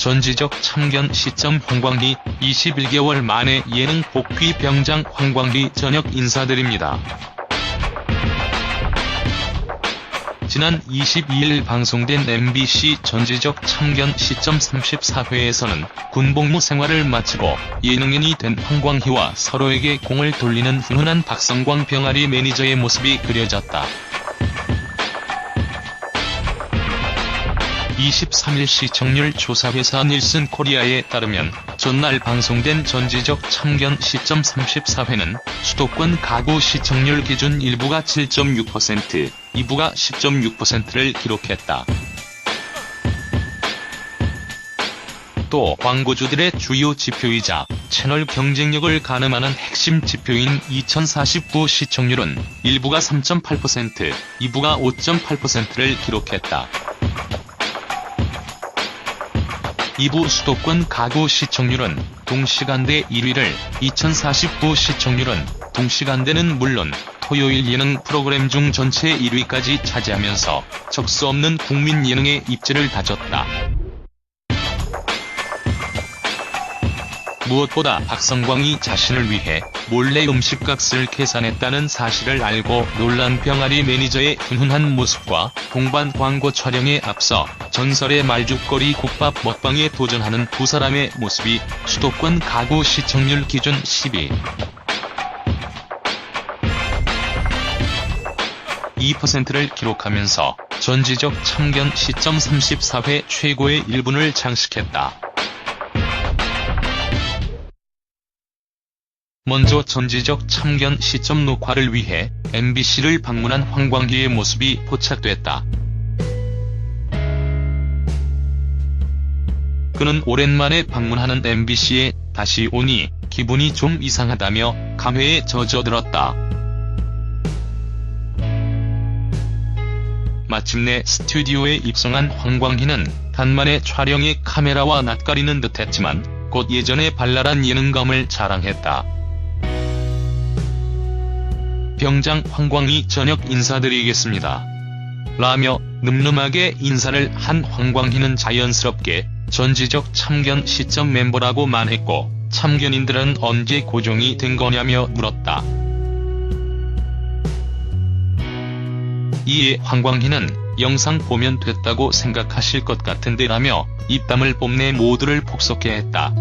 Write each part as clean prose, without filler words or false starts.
전지적 참견 시점 황광희 21개월 만에 예능 복귀 병장 황광희 저녁 인사드립니다. 지난 22일 방송된 MBC 전지적 참견 시점 34회에서는 군복무 생활을 마치고 예능인이 된 황광희와 서로에게 공을 돌리는 훈훈한 박성광 병아리 매니저의 모습이 그려졌다. 23일 시청률 조사회사 닐슨 코리아에 따르면 전날 방송된 전지적 참견 시점 34회는 수도권 가구 시청률 기준 1부가 7.6%, 2부가 10.6%를 기록했다. 또 광고주들의 주요 지표이자 채널 경쟁력을 가늠하는 핵심 지표인 2049 시청률은 1부가 3.8%, 2부가 5.8%를 기록했다. 2부 수도권 가구 시청률은 동시간대 1위를, 2049 시청률은 동시간대는 물론 토요일 예능 프로그램 중 전체 1위까지 차지하면서 적수 없는 국민 예능의 입지를 다졌다. 무엇보다 박성광이 자신을 위해 몰래 음식값을 계산했다는 사실을 알고 놀란 병아리 매니저의 훈훈한 모습과 동반 광고 촬영에 앞서 전설의 말죽거리 국밥 먹방에 도전하는 두 사람의 모습이 수도권 가구 시청률 기준 12.2%를 기록하면서 전지적 참견 시점 34회 최고의 1분을 장식했다. 먼저 전지적 참견 시점 녹화를 위해 MBC를 방문한 황광희의 모습이 포착됐다. 그는 오랜만에 방문하는 MBC에 다시 오니 기분이 좀 이상하다며 감회에 젖어들었다. 마침내 스튜디오에 입성한 황광희는 간만에 촬영에 카메라와 낯가리는 듯했지만 곧 예전의 발랄한 예능감을 자랑했다. 병장 황광희 저녁 인사드리겠습니다. 라며 늠름하게 인사를 한 황광희는 자연스럽게 전지적 참견 시점 멤버라고 말했고 참견인들은 언제 고정이 된 거냐며 물었다. 이에 황광희는 영상 보면 됐다고 생각하실 것 같은데 라며 입담을 뽐내 모두를 폭소케 했다.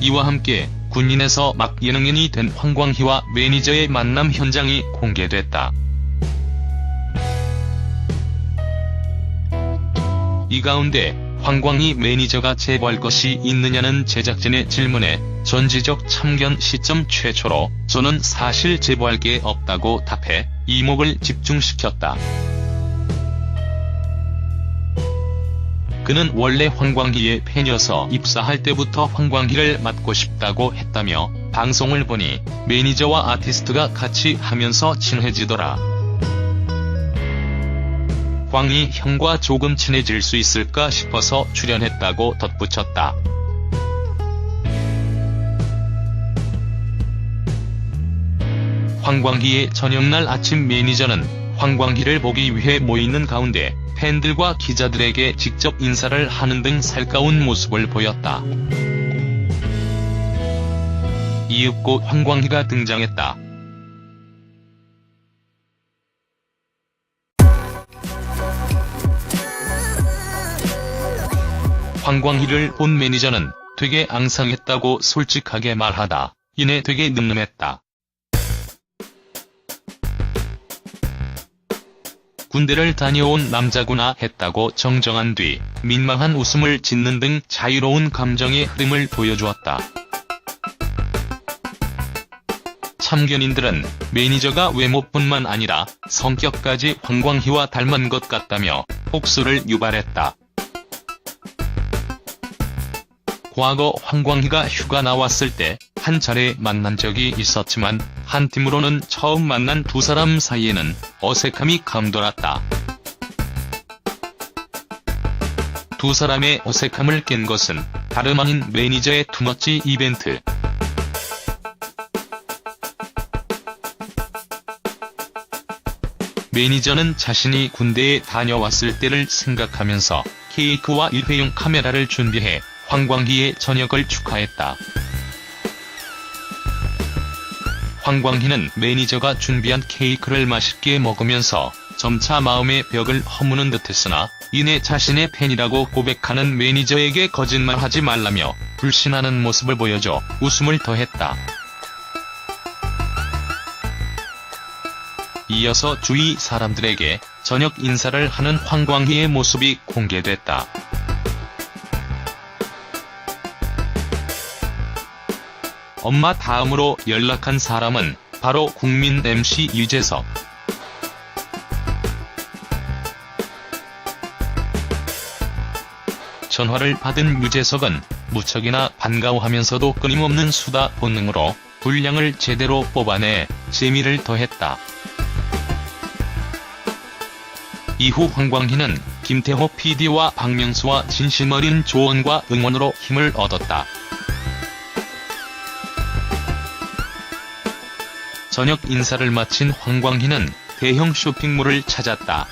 이와 함께 군인에서 막 예능인이 된 황광희와 매니저의 만남 현장이 공개됐다. 이 가운데 황광희 매니저가 제보할 것이 있느냐는 제작진의 질문에 전지적 참견 시점 최초로 저는 사실 제보할 게 없다고 답해 이목을 집중시켰다. 그는 원래 황광희의 팬이어서 입사할 때부터 황광희를 맡고 싶다고 했다며 방송을 보니 매니저와 아티스트가 같이 하면서 친해지더라. 광희 형과 조금 친해질 수 있을까 싶어서 출연했다고 덧붙였다. 황광희의 저녁날 아침 매니저는 황광희를 보기 위해 모이는 가운데 팬들과 기자들에게 직접 인사를 하는 등 살가운 모습을 보였다. 이윽고 황광희가 등장했다. 황광희를 본 매니저는 되게 앙상했다고 솔직하게 말하다. 이내 되게 늠름했다. 군대를 다녀온 남자구나 했다고 정정한 뒤 민망한 웃음을 짓는 등 자유로운 감정의 흐름을 보여주었다. 참견인들은 매니저가 외모뿐만 아니라 성격까지 황광희와 닮은 것 같다며 혹수를 유발했다. 과거 황광희가 휴가 나왔을 때 한 차례 만난 적이 있었지만 한 팀으로는 처음 만난 두 사람 사이에는 어색함이 감돌았다. 두 사람의 어색함을 깬 것은 다름 아닌 매니저의 투머치 이벤트. 매니저는 자신이 군대에 다녀왔을 때를 생각하면서 케이크와 일회용 카메라를 준비해 황광희의 저녁을 축하했다. 황광희는 매니저가 준비한 케이크를 맛있게 먹으면서 점차 마음의 벽을 허무는 듯했으나 이내 자신의 팬이라고 고백하는 매니저에게 거짓말하지 말라며 불신하는 모습을 보여줘 웃음을 더했다. 이어서 주위 사람들에게 저녁 인사를 하는 황광희의 모습이 공개됐다. 엄마 다음으로 연락한 사람은 바로 국민 MC 유재석. 전화를 받은 유재석은 무척이나 반가워하면서도 끊임없는 수다 본능으로 분량을 제대로 뽑아내 재미를 더했다. 이후 황광희는 김태호 PD와 박명수와 진심 어린 조언과 응원으로 힘을 얻었다. 저녁 인사를 마친 황광희는 대형 쇼핑몰을 찾았다.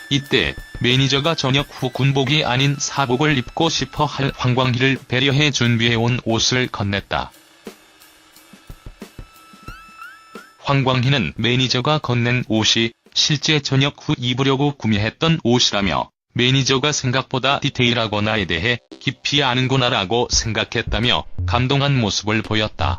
이때 매니저가 저녁 후 군복이 아닌 사복을 입고 싶어 할 황광희를 배려해 준비해온 옷을 건넸다. 황광희는 매니저가 건넨 옷이 실제 저녁 후 입으려고 구매했던 옷이라며 매니저가 생각보다 디테일하거나에 대해 깊이 아는구나라고 생각했다며 감동한 모습을 보였다.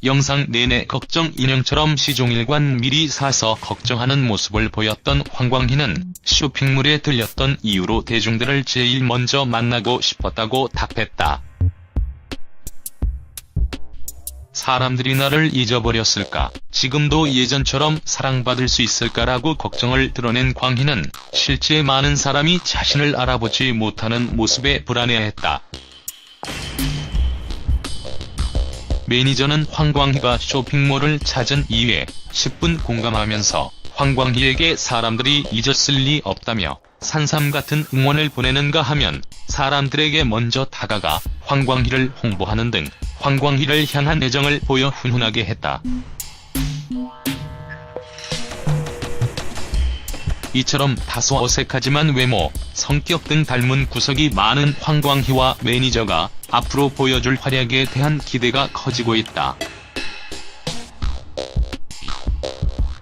영상 내내 걱정 인형처럼 시종일관 미리 사서 걱정하는 모습을 보였던 황광희는 쇼핑몰에 들렸던 이유로 대중들을 제일 먼저 만나고 싶었다고 답했다. 사람들이 나를 잊어버렸을까, 지금도 예전처럼 사랑받을 수 있을까라고 걱정을 드러낸 광희는 실제 많은 사람이 자신을 알아보지 못하는 모습에 불안해했다. 매니저는 황광희가 쇼핑몰을 찾은 이유에 10분 공감하면서 황광희에게 사람들이 잊었을 리 없다며 산삼 같은 응원을 보내는가 하면 사람들에게 먼저 다가가 황광희를 홍보하는 등 황광희를 향한 애정을 보여 훈훈하게 했다. 이처럼 다소 어색하지만 외모, 성격 등 닮은 구석이 많은 황광희와 매니저가 앞으로 보여줄 활약에 대한 기대가 커지고 있다.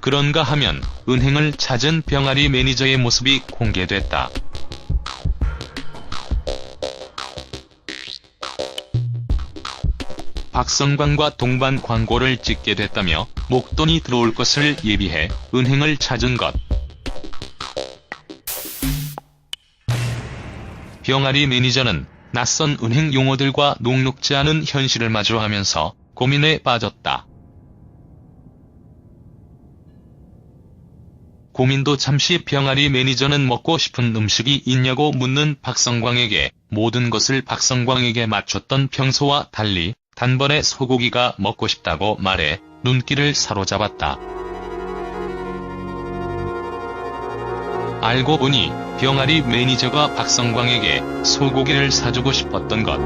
그런가 하면 은행을 찾은 병아리 매니저의 모습이 공개됐다. 박성광과 동반 광고를 찍게 됐다며 목돈이 들어올 것을 예비해 은행을 찾은 것. 병아리 매니저는 낯선 은행 용어들과 녹록지 않은 현실을 마주하면서 고민에 빠졌다. 고민도 잠시 병아리 매니저는 먹고 싶은 음식이 있냐고 묻는 박성광에게 모든 것을 박성광에게 맞췄던 평소와 달리 단번에 소고기가 먹고 싶다고 말해 눈길을 사로잡았다. 알고 보니 병아리 매니저가 박성광에게 소고기를 사주고 싶었던 것.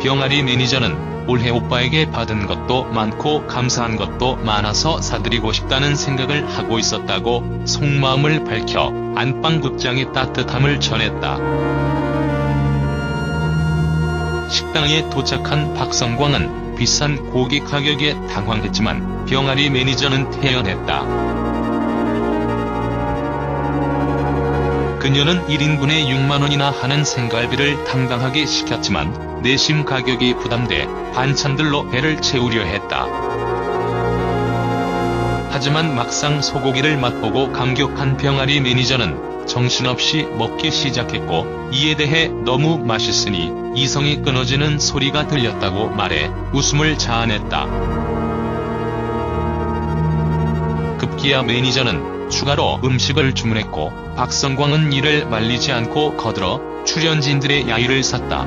병아리 매니저는 올해 오빠에게 받은 것도 많고 감사한 것도 많아서 사드리고 싶다는 생각을 하고 있었다고 속마음을 밝혀 안방극장의 따뜻함을 전했다. 식당에 도착한 박성광은 비싼 고기 가격에 당황했지만 병아리 매니저는 태연했다. 그녀는 1인분에 6만원이나 하는 생갈비를 당당하게 시켰지만 내심 가격이 부담돼 반찬들로 배를 채우려 했다. 하지만 막상 소고기를 맛보고 감격한 병아리 매니저는 정신없이 먹기 시작했고 이에 대해 너무 맛있으니 이성이 끊어지는 소리가 들렸다고 말해 웃음을 자아냈다. 급기야 매니저는 추가로 음식을 주문했고 박성광은 이를 말리지 않고 거들어 출연진들의 야유를 샀다.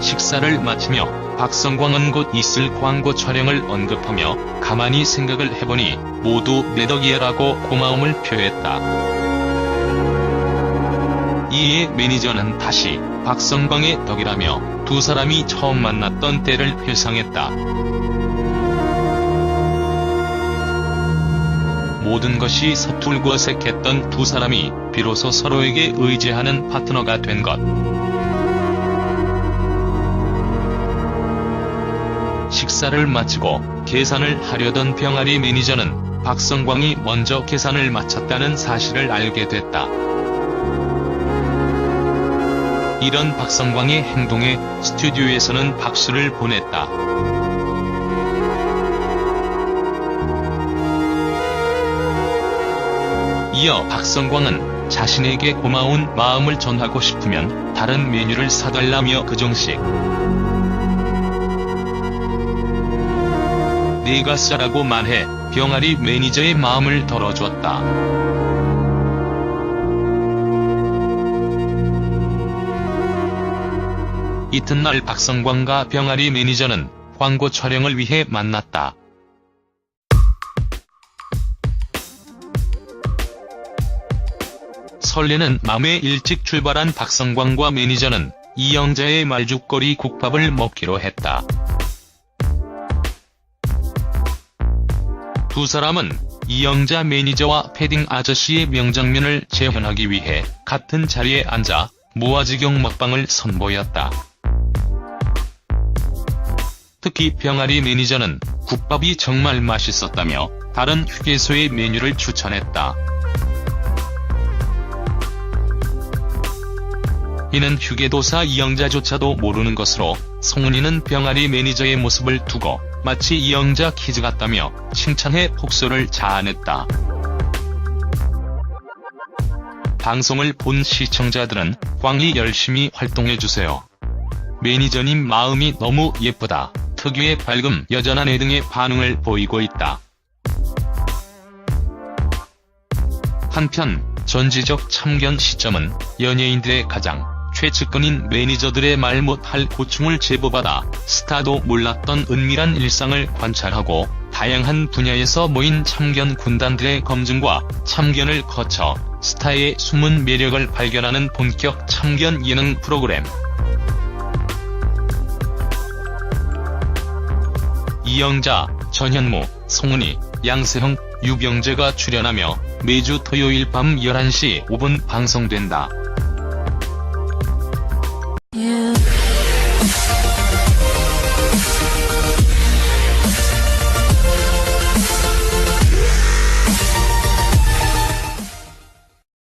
식사를 마치며 박성광은 곧 있을 광고 촬영을 언급하며 가만히 생각을 해보니 모두 내 덕이야라고 고마움을 표했다. 이에 매니저는 다시 박성광의 덕이라며 두 사람이 처음 만났던 때를 회상했다. 모든 것이 서툴고 어색했던 두 사람이 비로소 서로에게 의지하는 파트너가 된 것. 식사를 마치고 계산을 하려던 병아리 매니저는 박성광이 먼저 계산을 마쳤다는 사실을 알게 됐다. 이런 박성광의 행동에 스튜디오에서는 박수를 보냈다. 이어 박성광은 자신에게 고마운 마음을 전하고 싶으면 다른 메뉴를 사달라며 그정식 내가 싸라고 말해 병아리 매니저의 마음을 덜어주었다. 이튿날 박성광과 병아리 매니저는 광고 촬영을 위해 만났다. 설레는 맘에 일찍 출발한 박성광과 매니저는 이영자의 말죽거리 국밥을 먹기로 했다. 두 사람은 이영자 매니저와 패딩 아저씨의 명장면을 재현하기 위해 같은 자리에 앉아 무아지경 먹방을 선보였다. 특히 병아리 매니저는 국밥이 정말 맛있었다며 다른 휴게소의 메뉴를 추천했다. 이는 휴게도사 이영자조차도 모르는 것으로 송은이는 병아리 매니저의 모습을 두고 마치 이영자 키즈 같다며 칭찬해 폭소를 자아냈다. 방송을 본 시청자들은 광희 열심히 활동해주세요. 매니저님 마음이 너무 예쁘다. 특유의 밝음, 여전한 애 등의 반응을 보이고 있다. 한편 전지적 참견 시점은 연예인들의 가장 최측근인 매니저들의 말 못할 고충을 제보받아 스타도 몰랐던 은밀한 일상을 관찰하고 다양한 분야에서 모인 참견 군단들의 검증과 참견을 거쳐 스타의 숨은 매력을 발견하는 본격 참견 예능 프로그램. 이영자, 전현무, 송은이, 양세형, 유병재가 출연하며 매주 토요일 밤 11시 5분 방송된다.